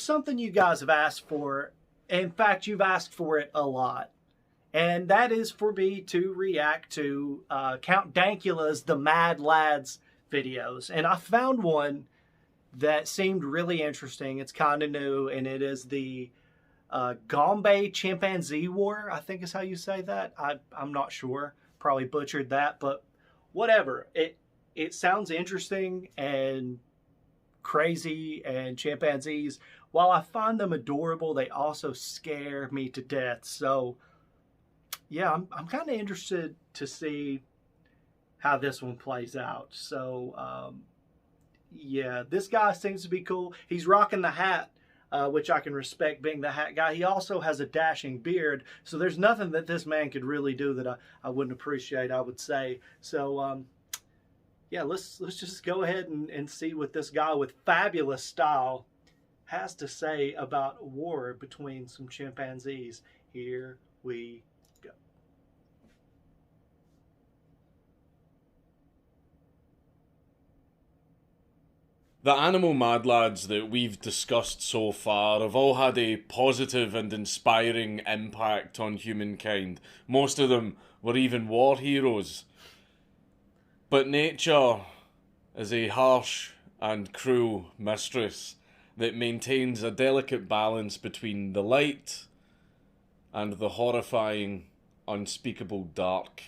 there's something you guys have asked for. In fact, you've asked for it a lot. And that is for me to react to Count Dankula's The Mad Lads videos. And I found one that seemed really interesting. It's kind of new, and it is the Gombe Chimpanzee War, I think is how you say that. I'm not sure. Probably butchered that, but whatever. It sounds interesting and crazy, and chimpanzees, while I find them adorable, they also scare me to death. So yeah, I'm kind of interested to see how this one plays out. So yeah, this guy seems to be cool. He's rocking the hat, which I can respect, being the hat guy. He also has a dashing beard, so there's nothing that this man could really do that I wouldn't appreciate, I would say. So yeah, let's just go ahead and see what this guy with fabulous style has to say about war between some chimpanzees. Here we go. The animal mad lads that we've discussed so far have all had a positive and inspiring impact on humankind. Most of them were even war heroes. But nature is a harsh and cruel mistress that maintains a delicate balance between the light and the horrifying, unspeakable dark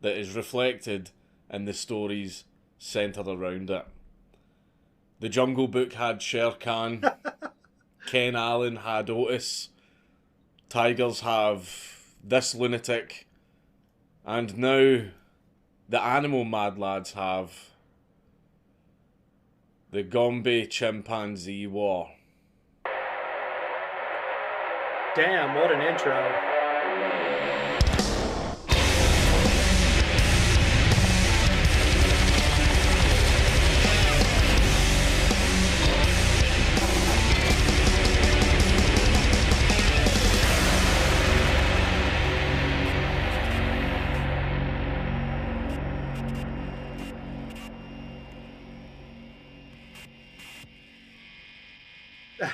that is reflected in the stories centred around it. The Jungle Book had Shere Khan, Ken Allen had Otis, tigers have this lunatic, and now the animal mad lads have the Gombe Chimpanzee War. Damn, what an intro.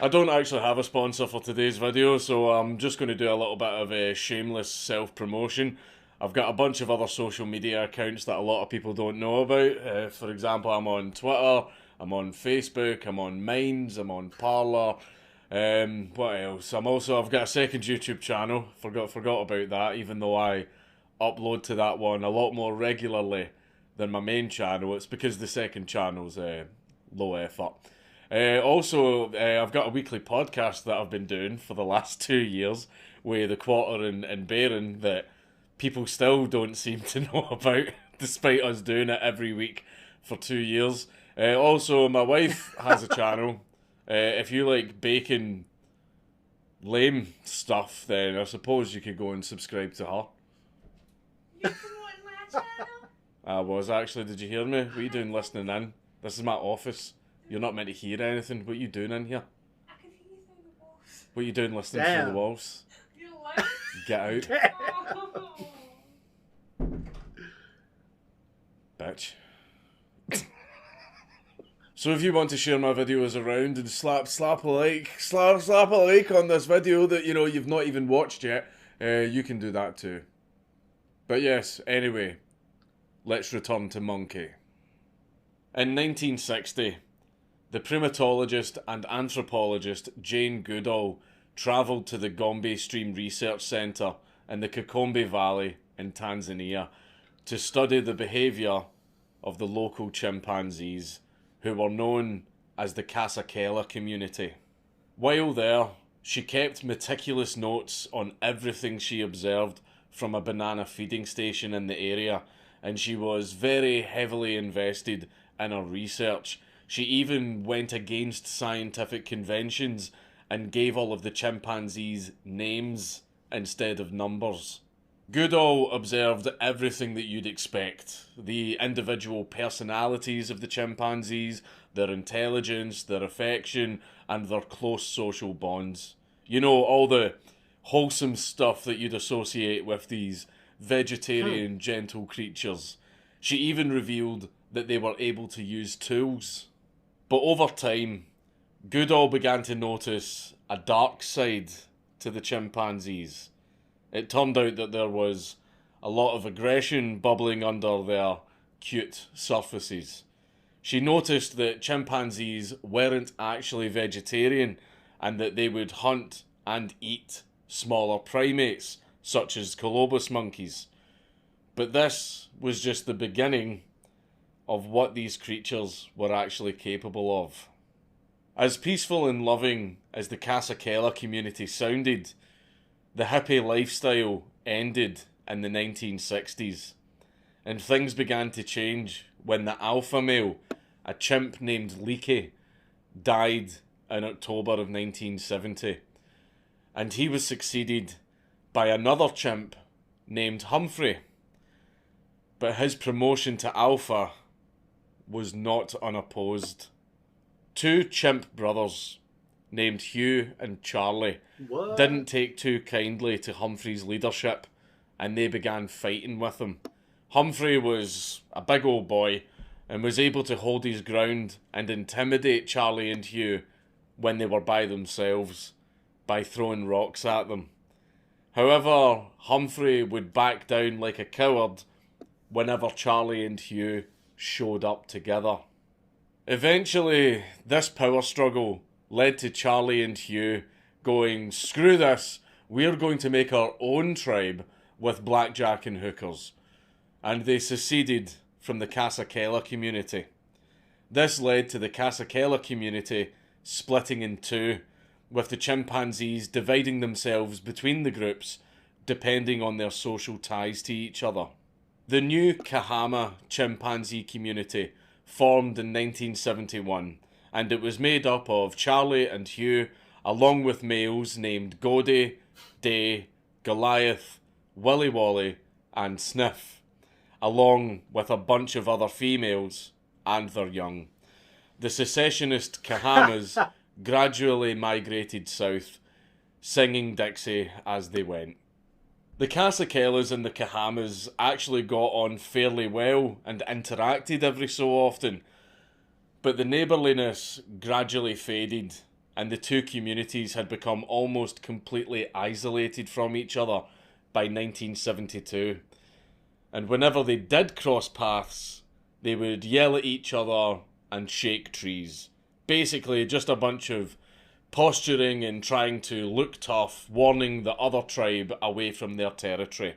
I don't actually have a sponsor for today's video, so I'm just going to do a little bit of a shameless self-promotion. I've got a bunch of other social media accounts that a lot of people don't know about. For example, I'm on Twitter, I'm on Facebook, I'm on Minds, I'm on Parler. What else? I've got a second YouTube channel. Forgot about that, even though I upload to that one a lot more regularly than my main channel. It's because the second channel's low effort. I've got a weekly podcast that I've been doing for the last 2 years with the Quarter and Baron that people still don't seem to know about, despite us doing it every week for 2 years. Also, my wife has a channel. If you like bacon lame stuff, then I suppose you could go and subscribe to her. You're promoting my channel? I was actually. Did you hear me? What are you doing listening in? This is my office. You're not meant to hear anything. What are you doing in here? I can hear you through the walls. What are you doing listening Damn. through the walls? You're lying. Get out. Oh. Bitch. So if you want to share my videos around and slap a like on this video that you've not even watched yet, you can do that too. But yes, anyway, let's return to Monkey. In 1960, the primatologist and anthropologist Jane Goodall travelled to the Gombe Stream Research Centre in the Kakombe Valley in Tanzania to study the behaviour of the local chimpanzees, who were known as the Kasakela community. While there, she kept meticulous notes on everything she observed from a banana feeding station in the area, and she was very heavily invested in her research. She even went against scientific conventions and gave all of the chimpanzees names instead of numbers. Goodall observed everything that you'd expect. The individual personalities of the chimpanzees, their intelligence, their affection, and their close social bonds. All the wholesome stuff that you'd associate with these vegetarian, gentle creatures. She even revealed that they were able to use tools. But over time, Goodall began to notice a dark side to the chimpanzees. It turned out that there was a lot of aggression bubbling under their cute surfaces. She noticed that chimpanzees weren't actually vegetarian and that they would hunt and eat smaller primates, such as colobus monkeys. But this was just the beginning of what these creatures were actually capable of. As peaceful and loving as the Kasakela community sounded, the hippie lifestyle ended in the 1960s, and things began to change when the alpha male, a chimp named Leakey, died in October of 1970, and he was succeeded by another chimp named Humphrey. But his promotion to alpha was not unopposed. Two chimp brothers named Hugh and Charlie didn't take too kindly to Humphrey's leadership, and they began fighting with him. Humphrey was a big old boy and was able to hold his ground and intimidate Charlie and Hugh when they were by themselves by throwing rocks at them. However, Humphrey would back down like a coward whenever Charlie and Hugh showed up together. Eventually, this power struggle led to Charlie and Hugh going, "Screw this, we're going to make our own tribe with blackjack and hookers." And they seceded from the Kasakela community. This led to the Kasakela community splitting in two, with the chimpanzees dividing themselves between the groups depending on their social ties to each other. The new Kahama chimpanzee community formed in 1971, and it was made up of Charlie and Hugh, along with males named Goldie, Day, Goliath, Willy Wally, and Sniff, along with a bunch of other females and their young. The secessionist Kahamas gradually migrated south, singing Dixie as they went. The Kasakelas and the Kahamas actually got on fairly well and interacted every so often, but the neighbourliness gradually faded, and the two communities had become almost completely isolated from each other by 1972. And whenever they did cross paths, they would yell at each other and shake trees. Basically, just a bunch of posturing and trying to look tough, warning the other tribe away from their territory.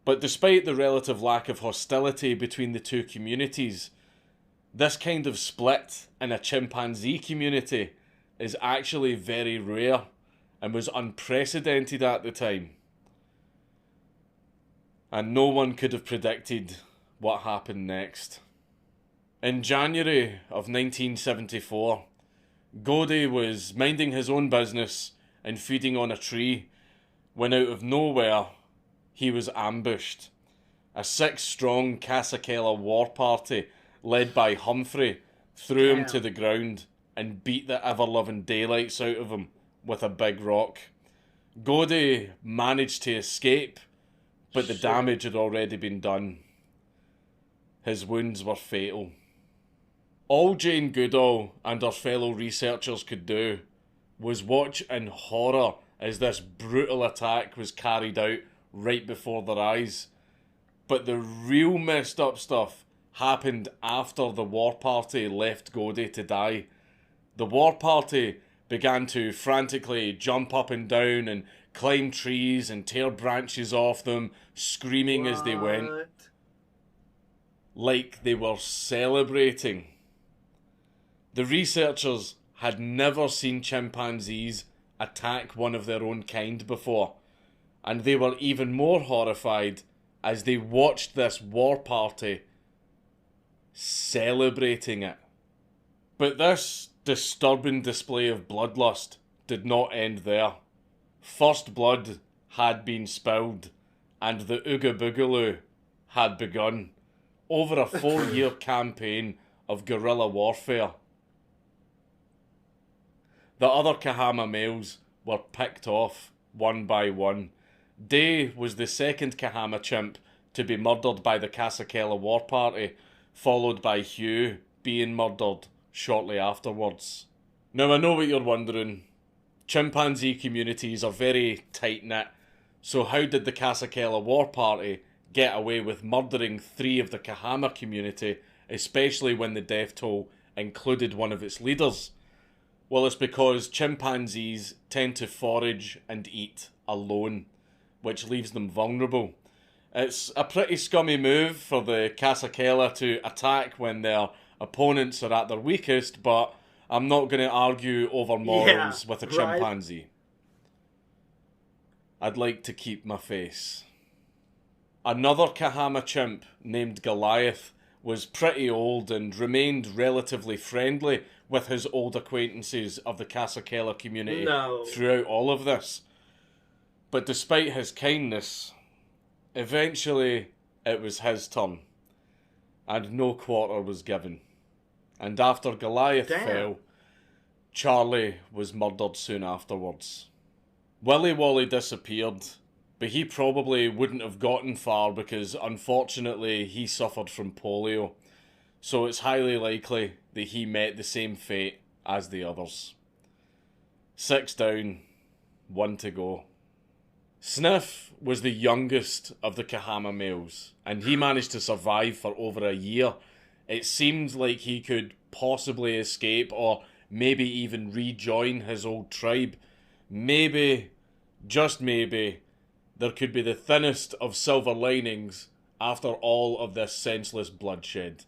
But despite the relative lack of hostility between the two communities, this kind of split in a chimpanzee community is actually very rare and was unprecedented at the time. And no one could have predicted what happened next. In January of 1974, Goldie was minding his own business and feeding on a tree when out of nowhere he was ambushed. A 6-strong Kasakela war party led by Humphrey threw him to the ground and beat the ever-loving daylights out of him with a big rock. Goldie managed to escape, but the damage had already been done. His wounds were fatal. All Jane Goodall and her fellow researchers could do was watch in horror as this brutal attack was carried out right before their eyes. But the real messed up stuff happened after the war party left Goldie to die. The war party began to frantically jump up and down and climb trees and tear branches off them, screaming as they went, like they were celebrating. The researchers had never seen chimpanzees attack one of their own kind before, and they were even more horrified as they watched this war party celebrating it. But this disturbing display of bloodlust did not end there. First blood had been spilled, and the Ooga Boogaloo had begun over a 4-year campaign of guerrilla warfare. The other Kahama males were picked off one by one. Day was the second Kahama chimp to be murdered by the Kasakela war party, followed by Hugh being murdered shortly afterwards. Now, I know what you're wondering. Chimpanzee communities are very tight-knit, so how did the Kasakela War Party get away with murdering 3 of the Kahama community, especially when the death toll included one of its leaders? Well, it's because chimpanzees tend to forage and eat alone, which leaves them vulnerable. It's a pretty scummy move for the Kasakela to attack when their opponents are at their weakest, but I'm not going to argue over morals with a chimpanzee. I'd like to keep my face. Another Kahama chimp named Goliath was pretty old and remained relatively friendly with his old acquaintances of the Kasakela community throughout all of this. But despite his kindness, eventually it was his turn, and no quarter was given. And after Goliath fell, Charlie was murdered soon afterwards. Willy Wally disappeared, but he probably wouldn't have gotten far because unfortunately he suffered from polio, so it's highly likely that he met the same fate as the others. 6 down, 1 to go. Sniff was the youngest of the Kahama males, and he managed to survive for over a year. It seemed like he could possibly escape or maybe even rejoin his old tribe. Maybe, just maybe, there could be the thinnest of silver linings after all of this senseless bloodshed.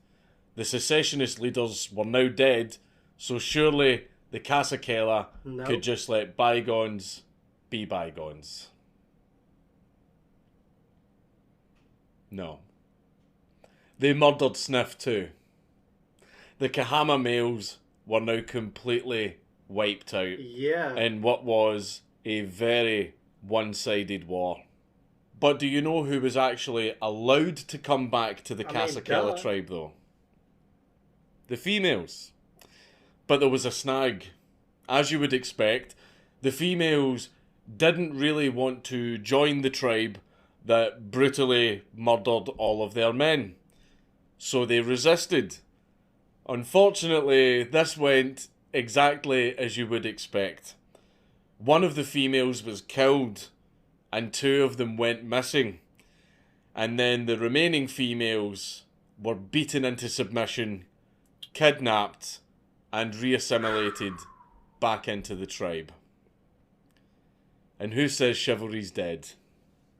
The secessionist leaders were now dead, so surely the Kasakela could just let bygones be bygones. No. They murdered Sniff too. The Kahama males were now completely wiped out in what was a very one-sided war. But do you know who was actually allowed to come back to the Kasakela tribe though? The females. But there was a snag. As you would expect, the females didn't really want to join the tribe that brutally murdered all of their men. So they resisted. Unfortunately, this went exactly as you would expect. One of the females was killed, and 2 of them went missing. And then the remaining females were beaten into submission, kidnapped, and re-assimilated back into the tribe. And who says chivalry's dead?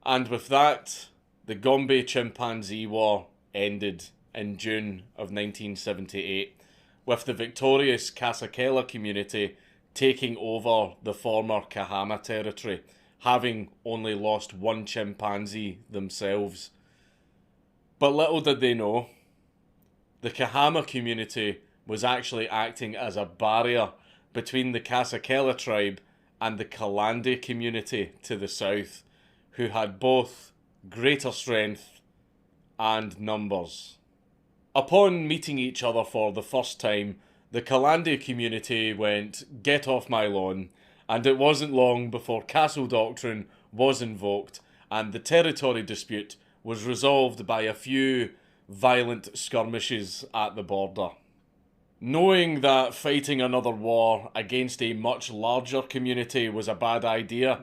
And with that, the Gombe Chimpanzee War ended in June of 1978, with the victorious Kasakela community taking over the former Kahama territory, having only lost 1 chimpanzee themselves. But little did they know, the Kahama community was actually acting as a barrier between the Kasakela tribe and the Kalande community to the south, who had both greater strength and numbers. Upon meeting each other for the first time, the Kalande community went, "Get off my lawn," and it wasn't long before Castle Doctrine was invoked and the territory dispute was resolved by a few violent skirmishes at the border. Knowing that fighting another war against a much larger community was a bad idea,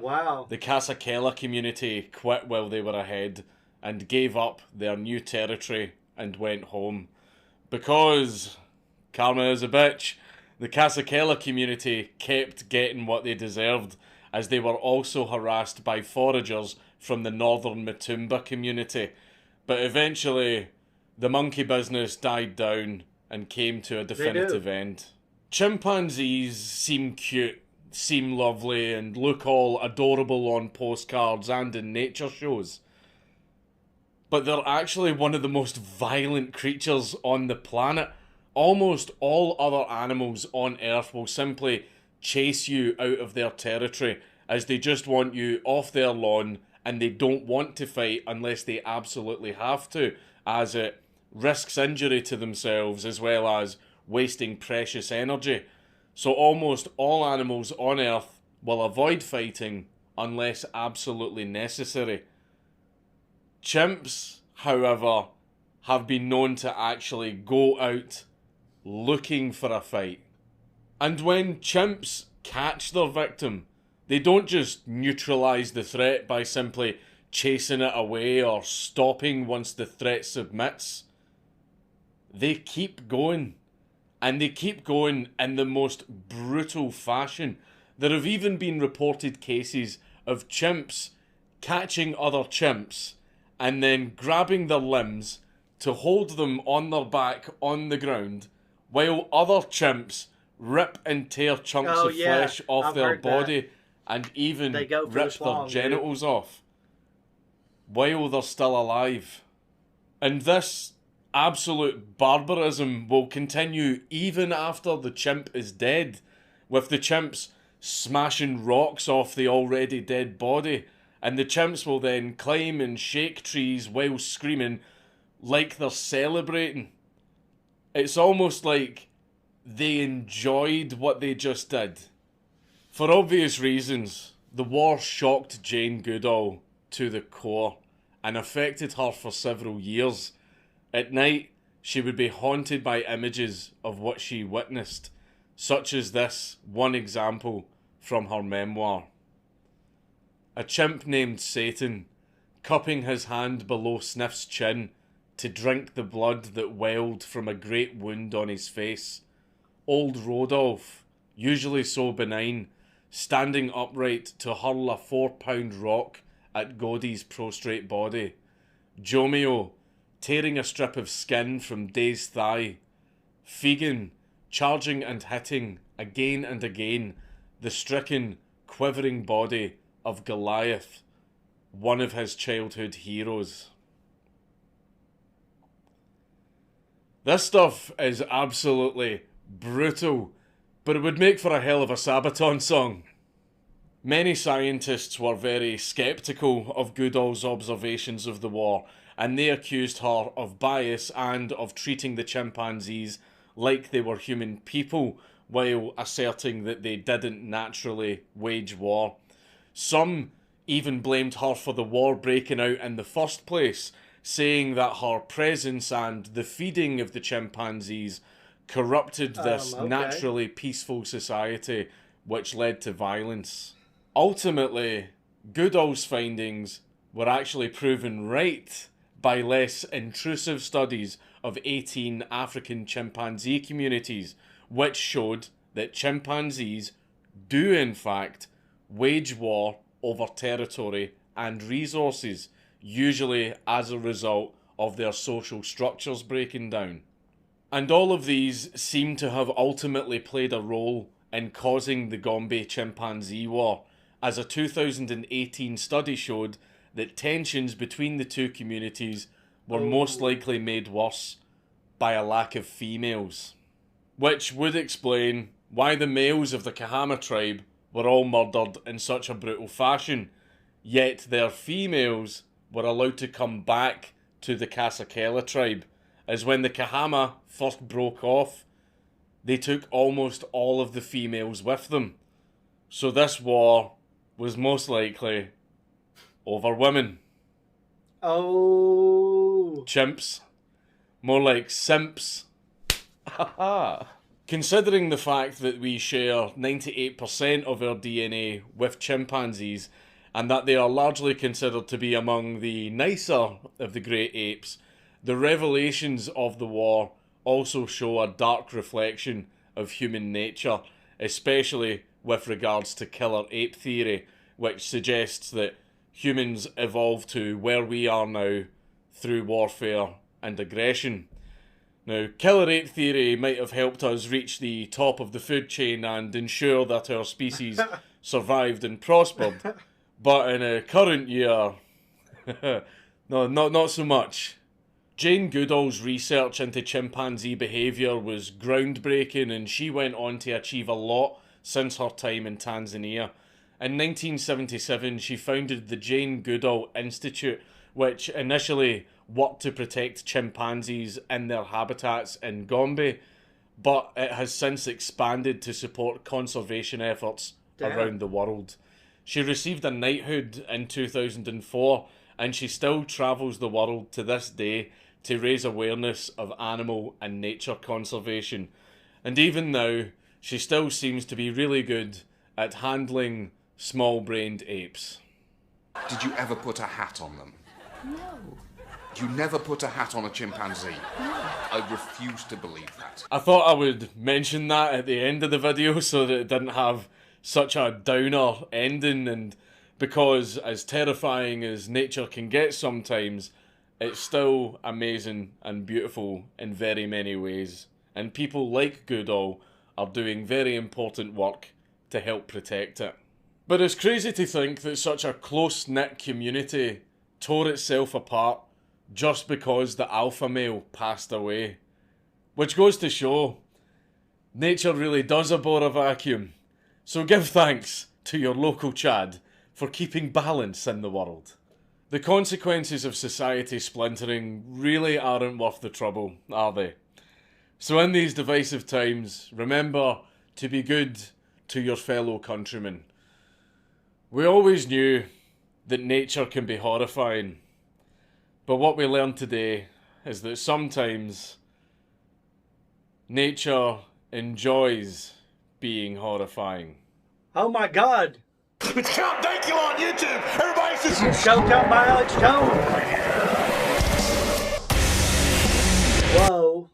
the Kasakela community quit while they were ahead and gave up their new territory and went home. Because karma is a bitch, the Kasakela community kept getting what they deserved, as they were also harassed by foragers from the northern Matumba community. But eventually, the monkey business died down and came to a definitive end. Chimpanzees seem cute, seem lovely, and look all adorable on postcards and in nature shows. But they're actually one of the most violent creatures on the planet. Almost all other animals on Earth will simply chase you out of their territory, as they just want you off their lawn and they don't want to fight unless they absolutely have to, as it risks injury to themselves as well as wasting precious energy. So almost all animals on Earth will avoid fighting unless absolutely necessary. Chimps, however, have been known to actually go out looking for a fight. And when chimps catch their victim, they don't just neutralise the threat by simply chasing it away or stopping once the threat submits. They keep going. And they keep going in the most brutal fashion. There have even been reported cases of chimps catching other chimps and then grabbing their limbs to hold them on their back on the ground while other chimps rip and tear chunks of flesh off I've their heard body and even They go for rip the schlong, their genitals off while they're still alive. And this absolute barbarism will continue even after the chimp is dead, with the chimps smashing rocks off the already dead body, and the chimps will then climb and shake trees while screaming like they're celebrating. It's almost like they enjoyed what they just did. For obvious reasons, the war shocked Jane Goodall to the core and affected her for several years. At night, she would be haunted by images of what she witnessed, such as this one example from her memoir. A chimp named Satan, cupping his hand below Sniff's chin to drink the blood that welled from a great wound on his face. Old Rodolph, usually so benign, standing upright to hurl a 4-pound rock at Godey's prostrate body. Jomeo, tearing a strip of skin from Day's thigh. Fegan, charging and hitting, again and again, the stricken, quivering body of Goliath, one of his childhood heroes. This stuff is absolutely brutal, but it would make for a hell of a Sabaton song. Many scientists were very sceptical of Goodall's observations of the war, and they accused her of bias and of treating the chimpanzees like they were human people, while asserting that they didn't naturally wage war. Some even blamed her for the war breaking out in the first place, saying that her presence and the feeding of the chimpanzees corrupted this naturally peaceful society, which led to violence. Ultimately, Goodall's findings were actually proven right by less intrusive studies of 18 African chimpanzee communities, which showed that chimpanzees do in fact wage war over territory and resources, usually as a result of their social structures breaking down. And all of these seem to have ultimately played a role in causing the Gombe chimpanzee war, as a 2018 study showed that tensions between the two communities were most likely made worse by a lack of females. Which would explain why the males of the Kahama tribe were all murdered in such a brutal fashion, yet their females were allowed to come back to the Kasakela tribe, as when the Kahama first broke off, they took almost all of the females with them. So this war was most likely over women. Oh. Chimps. More like simps. Considering the fact that we share 98% of our DNA with chimpanzees, and that they are largely considered to be among the nicer of the great apes, the revelations of the war also show a dark reflection of human nature, especially with regards to killer ape theory, which suggests that humans evolved to where we are now through warfare and aggression. Now, killer ape theory might have helped us reach the top of the food chain and ensure that our species survived and prospered, but in a current year, no, not so much. Jane Goodall's research into chimpanzee behaviour was groundbreaking, and she went on to achieve a lot since her time in Tanzania. In 1977, she founded the Jane Goodall Institute, which initially worked to protect chimpanzees in their habitats in Gombe, but it has since expanded to support conservation efforts around the world. She received a knighthood in 2004, and she still travels the world to this day to raise awareness of animal and nature conservation. And even now, she still seems to be really good at handling small-brained apes. Did you ever put a hat on them? No. You never put a hat on a chimpanzee? I refuse to believe that. I thought I would mention that at the end of the video so that it didn't have such a downer ending, and because as terrifying as nature can get sometimes, it's still amazing and beautiful in very many ways. And people like Goodall are doing very important work to help protect it. But it's crazy to think that such a close-knit community tore itself apart just because the alpha male passed away. Which goes to show, nature really does abhor a vacuum. So give thanks to your local Chad for keeping balance in the world. The consequences of society splintering really aren't worth the trouble, are they? So in these divisive times, remember to be good to your fellow countrymen. We always knew that nature can be horrifying, but what we learned today is that sometimes nature enjoys being horrifying. Oh my God! It's Count Dankula on YouTube. Everybody just Show Count by Alex Tone. Whoa.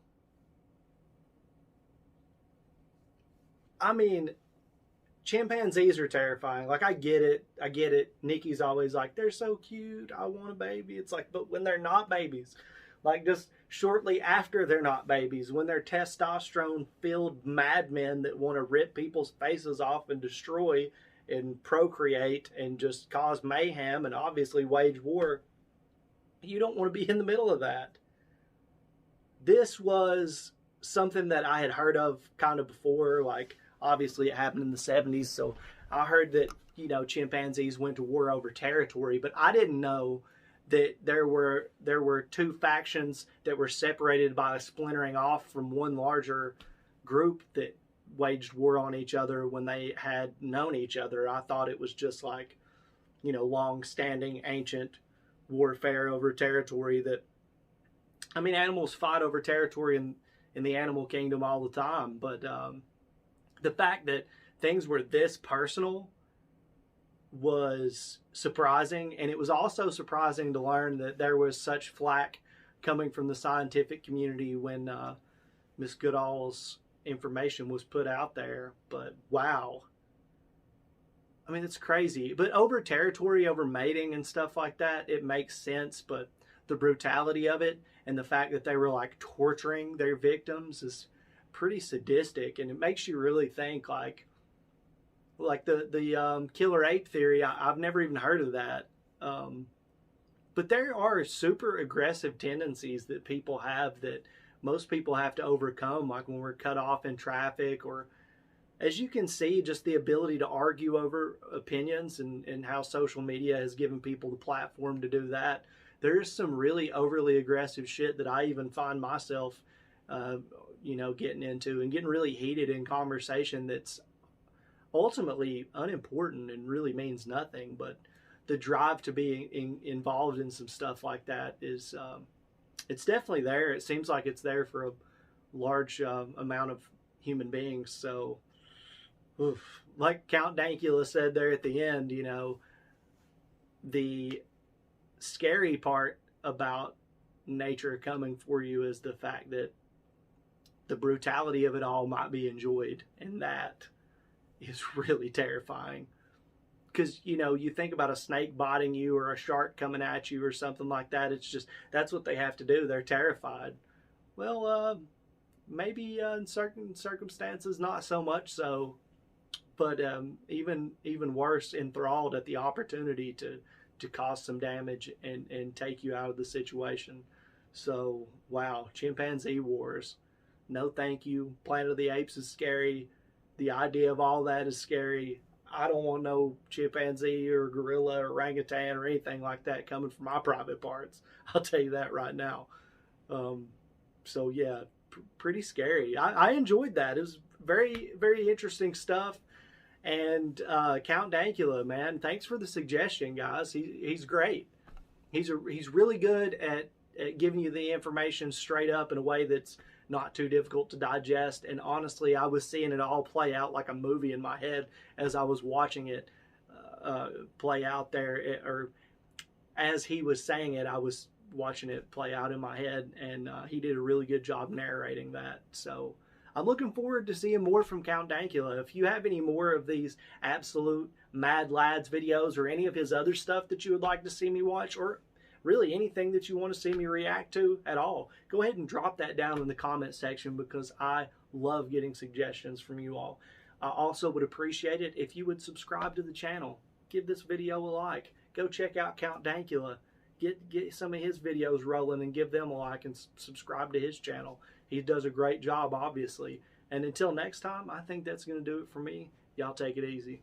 I mean, chimpanzees are terrifying. Like, I get it. Nikki's always like, they're so cute, I want a baby. It's like, but when they're not babies, like just shortly after they're not babies, when they're testosterone-filled madmen that want to rip people's faces off and destroy and procreate and just cause mayhem and obviously wage war, you don't want to be in the middle of that. This was something that I had heard of kind of before, like, obviously it happened in the 70s, so I heard that, you know, chimpanzees went to war over territory, but I didn't know that there were two factions that were separated by a splintering off from one larger group that waged war on each other when they had known each other. I thought it was just like, you know, long-standing ancient warfare over territory that, I mean, animals fight over territory in the animal kingdom all the time, but the fact that things were this personal was surprising, and it was also surprising to learn that there was such flack coming from the scientific community when Miss Goodall's information was put out there. But wow, I mean, it's crazy. But over territory, over mating and stuff like that, it makes sense, but the brutality of it and the fact that they were like torturing their victims is pretty sadistic, and it makes you really think, like the killer ape theory. I've never even heard of that, but there are super aggressive tendencies that people have that most people have to overcome, like when we're cut off in traffic, or as you can see, just the ability to argue over opinions and how social media has given people the platform to do that. There's some really overly aggressive shit that I even find myself you know, getting into and getting really heated in conversation that's ultimately unimportant and really means nothing. But the drive to be involved in some stuff like that is, it's definitely there. It seems like it's there for a large amount of human beings. So, oof. Like Count Dankula said there at the end, you know, the scary part about nature coming for you is the fact that the brutality of it all might be enjoyed, and that is really terrifying. Because, you know, you think about a snake biting you or a shark coming at you or something like that, it's just, that's what they have to do. They're terrified. Well, maybe in certain circumstances, not so much so, but even worse, enthralled at the opportunity to cause some damage and take you out of the situation. So, wow, chimpanzee wars. No thank you. Planet of the Apes is scary. The idea of all that is scary. I don't want no chimpanzee or gorilla or orangutan or anything like that coming from my private parts. I'll tell you that right now. So yeah, pretty scary. I enjoyed that. It was very, very interesting stuff. And Count Dankula, man, thanks for the suggestion, guys. He's great. He's really good at giving you the information straight up in a way that's not too difficult to digest. And honestly, I was seeing it all play out like a movie in my head as I was watching it play out there, or as he was saying it, I was watching it play out in my head, and he did a really good job narrating that. So I'm looking forward to seeing more from Count Dankula. If you have any more of these absolute Mad Lads videos or any of his other stuff that you would like to see me watch, or really anything that you want to see me react to at all, go ahead and drop that down in the comment section, because I love getting suggestions from you all. I also would appreciate it if you would subscribe to the channel. Give this video a like. Go check out Count Dankula. Get some of his videos rolling and give them a like, and subscribe to his channel. He does a great job, obviously. And until next time, I think that's going to do it for me. Y'all take it easy.